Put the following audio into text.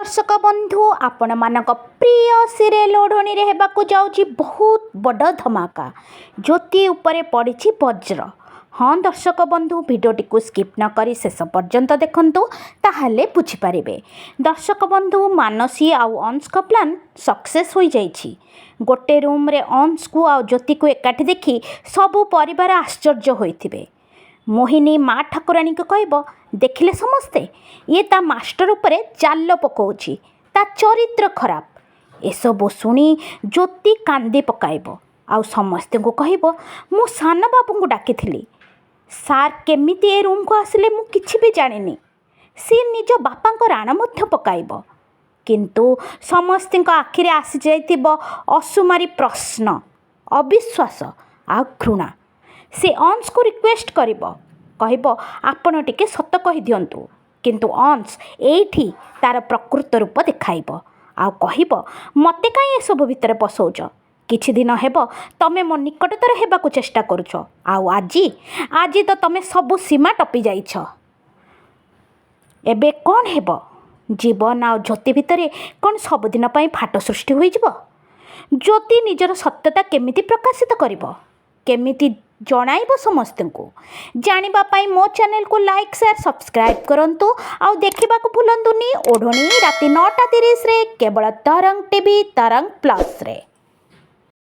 दर्शक बंधु आपण मानक प्रिय सीरियल ओढ़नी रे हेबाकु जाउची बहुत बड़ धमाका ज्योति उपरे पड़ी वज्र। हाँ दर्शक बंधु भिडियोटी को स्किप न करी शेष पर्यंत देखंतु ताहले बुझी पारिबे। दर्शक बंधु मानसी आउ अंश का प्लान सक्सेस हो जाइछि। गोटे रूम रे अंश को आउ ज्योति को एकाठी देखि सबु परिवार आश्चर्य होइथिबे। मोहिनी माँ ठाकुराणी को कहब देखिले समस्ते ये ता मास्टर उपरे जाल पकाउछि, ता चरित्र खराब। एसबु शुणी ज्योति कांदी पकाइब आउ समस्त को कहब मु सान बाबू को डाकिथिली। सार केमिति ए रूम को आसिले मु किछि भी जानिनी। सी निज बापा को राण मध्य पकाइब किंतु समस्त आखिरे आसी जाइतिबो असुमारी प्रश्न, अविश्वास आ घृणा। से अंश को रिक्वेस्ट करिब कहब आपण टिके सत कहि दियंतु किंतु अंश एठी तार प्रकृत रूप देखाइब आउ कहब मते काई ए सब भितर पसौच। किछि दिन हेब तमे मो निकटतर हेबाकु चेष्टा करूछ आउ आजी तो तमे सब सीमा टपी जाइछ। एबे कौन हेब जीवन आ ज्योति भितर कौन सबुदिन पाई फाट सृष्टि होई जिवो। ज्योति निजर सत्यता केमिति प्रकाशित करिवो, केमिति जणाइबो समस्त को। जानिबा पाई मो चैनल को लाइक शेयर सब्सक्राइब करंतु आउ देखिबा को भूलंतुनी ओढ़नी राति 9:30 रे केवल तरंग टीवी तरंग प्लस रे।